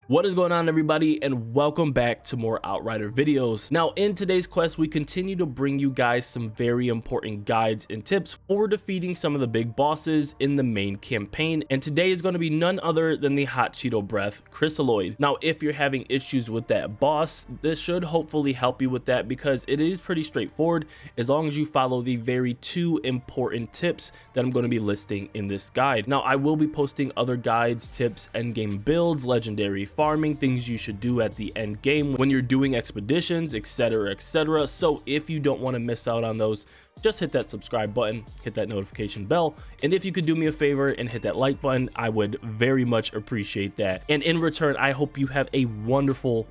What is going on, everybody, and welcome back to more Outrider videos. Now, in today's quest, we continue to bring you guys some very important guides and tips for defeating some of the big bosses in the main campaign, and today is going to be none other than the Hot Cheeto Breath CHRYSALOID. Now, if you're having issues with that boss, this should hopefully help you with that because it is pretty straightforward as long as you follow the very two important tips that I'm going to be listing in this guide. Now, I will be posting other guides, tips, endgame builds, legendary farming, things you should do at the end game when you're doing expeditions, etc. So if you don't want to miss out on those, just hit that subscribe button, hit that notification bell, and if you could do me a favor and hit that like button, I would very much appreciate that. And in return, I hope you have a wonderful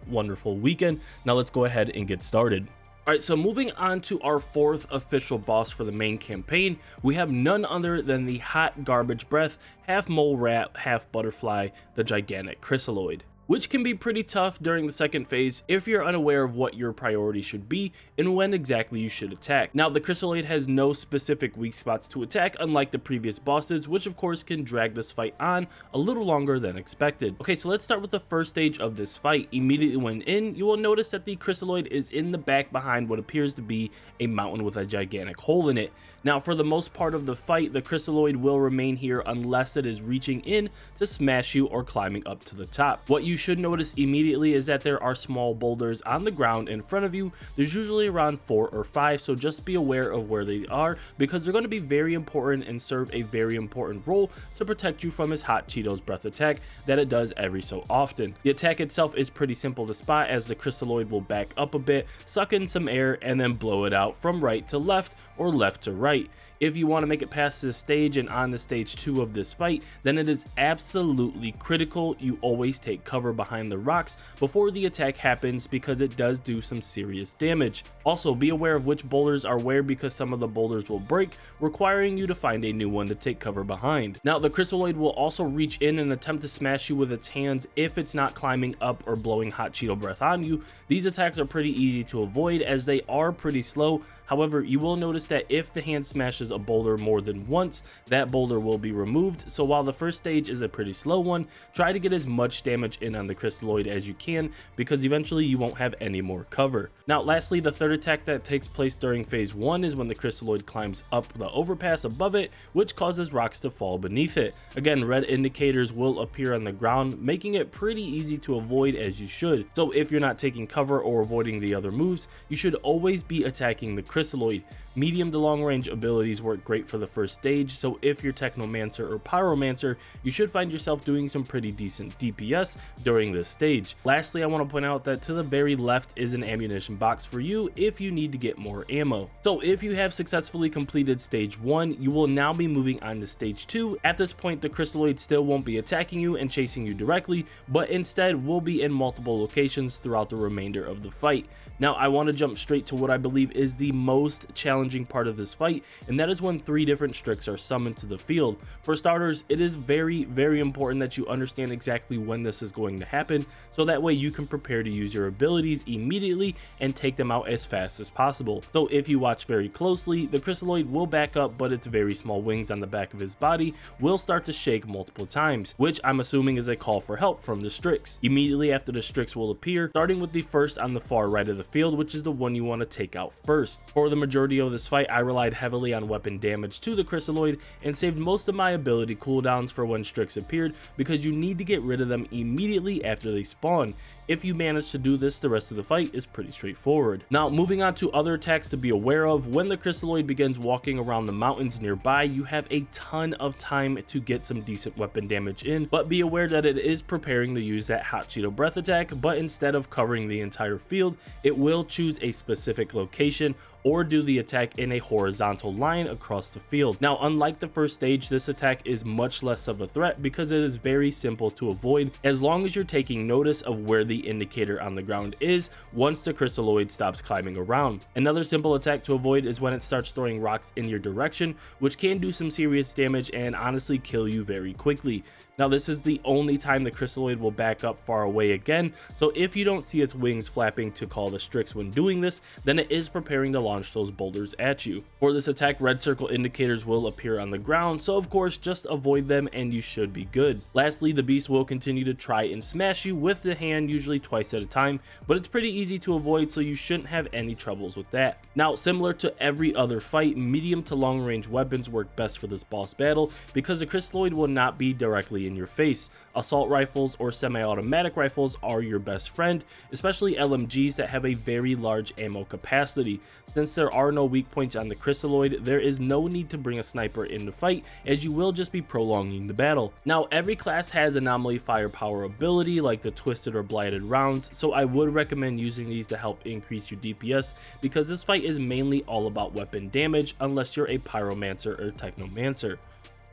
weekend. Now let's go ahead and get started. Alright, so moving on to our fourth official boss for the main campaign, we have none other than the Hot Garbage Breath, half mole rat, half butterfly, the gigantic CHRYSALOID, which can be pretty tough during the second phase if you're unaware of what your priority should be and when exactly you should attack. Now, the CHRYSALOID has no specific weak spots to attack, unlike the previous bosses, which of course can drag this fight on a little longer than expected. Okay, so let's start with the first stage of this fight. Immediately when in, you will notice that the CHRYSALOID is in the back behind what appears to be a mountain with a gigantic hole in it. Now, for the most part of the fight, the CHRYSALOID will remain here unless it is reaching in to smash you or climbing up to the top. What you should notice immediately is that there are small boulders on the ground in front of you. There's usually around 4 or 5, so just be aware of where they are because they're going to be very important and serve a very important role to protect you from his Hot Cheetos Breath attack that it does every so often. The attack itself is pretty simple to spot, as the CHRYSALOID will back up a bit, suck in some air, and then blow it out from right to left or left to right. If you want to make it past this stage and on the stage 2 of this fight, then it is absolutely critical you always take cover behind the rocks before the attack happens because it does do some serious damage. Also, be aware of which boulders are where because some of the boulders will break, requiring you to find a new one to take cover behind. Now, the CHRYSALOID will also reach in and attempt to smash you with its hands if it's not climbing up or blowing Hot Cheeto Breath on you. These attacks are pretty easy to avoid as they are pretty slow. However, you will notice that if the hand smashes a boulder more than once, that boulder will be removed. So while the first stage is a pretty slow one, try to get as much damage in on the CHRYSALOID as you can because eventually you won't have any more cover. Now, lastly, the third attack that takes place during phase 1 is when the CHRYSALOID climbs up the overpass above it, which causes rocks to fall beneath it. Again, red indicators will appear on the ground, making it pretty easy to avoid as you should. So if you're not taking cover or avoiding the other moves, you should always be attacking the CHRYSALOID. Medium to long range abilities work great for the first stage, so if you're Technomancer or Pyromancer, you should find yourself doing some pretty decent DPS during this stage. Lastly, I want to point out that to the very left is an ammunition box for you if you need to get more ammo. So if you have successfully completed stage 1, you will now be moving on to stage 2. At this point, the CHRYSALOID still won't be attacking you and chasing you directly, but instead will be in multiple locations throughout the remainder of the fight. Now, I want to jump straight to what I believe is the most challenging part of this fight, and that is when 3 different Strix are summoned to the field. For starters, it is very important that you understand exactly when this is going to happen, so that way you can prepare to use your abilities immediately and take them out as fast as possible. So if you watch very closely, the CHRYSALOID will back up, but its very small wings on the back of his body will start to shake multiple times, which I'm assuming is a call for help from the Strix. Immediately after, the Strix will appear, starting with the first on the far right of the field, which is the one you want to take out first. For the majority of this fight, I relied heavily on weapon damage to the CHRYSALOID and saved most of my ability cooldowns for when Strix appeared because you need to get rid of them immediately after they spawn. If you manage to do this, the rest of the fight is pretty straightforward. Now, moving on to other attacks to be aware of, when the CHRYSALOID begins walking around the mountains nearby, you have a ton of time to get some decent weapon damage in, but be aware that it is preparing to use that Hot Cheeto Breath attack, but instead of covering the entire field, it will choose a specific location or do the attack in a horizontal line across the field. Now, unlike the first stage, this attack is much less of a threat because it is very simple to avoid as long as you're taking notice of where the indicator on the ground is once the CHRYSALOID stops climbing around. Another simple attack to avoid is when it starts throwing rocks in your direction, which can do some serious damage and honestly kill you very quickly. Now, this is the only time the CHRYSALOID will back up far away again, so if you don't see its wings flapping to call the Strix when doing this, then it is preparing to launch those boulders at you. For this attack, red red circle indicators will appear on the ground, so of course just avoid them and you should be good. Lastly, the beast will continue to try and smash you with the hand, usually twice at a time, but it's pretty easy to avoid, so you shouldn't have any troubles with that. Now, similar to every other fight, medium to long range weapons work best for this boss battle because the CHRYSALOID will not be directly in your face. Assault rifles or semi-automatic rifles are your best friend, especially LMGs that have a very large ammo capacity. Since there are no weak points on the CHRYSALOID, there is no need to bring a sniper in the fight, as you will just be prolonging the battle. Now, every class has anomaly firepower ability like the twisted or blighted rounds, so I would recommend using these to help increase your DPS because this fight is mainly all about weapon damage unless you're a pyromancer or technomancer.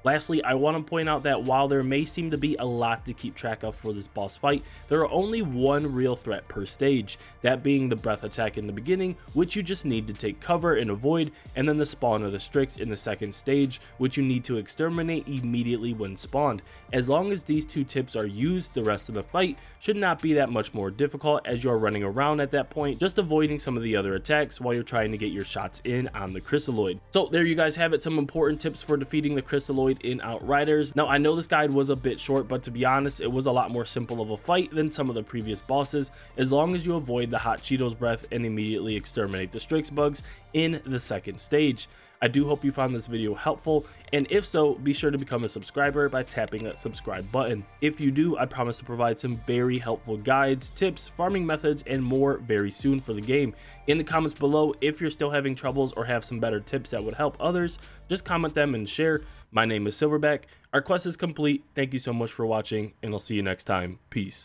Lastly, I want to point out that while there may seem to be a lot to keep track of for this boss fight, there are only one real threat per stage, that being the breath attack in the beginning, which you just need to take cover and avoid, and then the spawn of the Strix in the second stage, which you need to exterminate immediately when spawned. As long as these two tips are used, the rest of the fight should not be that much more difficult, as you are running around at that point, just avoiding some of the other attacks while you're trying to get your shots in on the CHRYSALOID. So there you guys have it, some important tips for defeating the CHRYSALOID in Outriders. Now, I know this guide was a bit short, but to be honest, it was a lot more simple of a fight than some of the previous bosses, as long as you avoid the hot Cheetos breath and immediately exterminate the Strix bugs in the second stage. I do hope you found this video helpful, and if so, be sure to become a subscriber by tapping that subscribe button. If you do, I promise to provide some very helpful guides, tips, farming methods, and more very soon for the game. In the comments below, if you're still having troubles or have some better tips that would help others, just comment them and share. My name is Silverback. Our quest is complete. Thank you so much for watching, and I'll see you next time. Peace.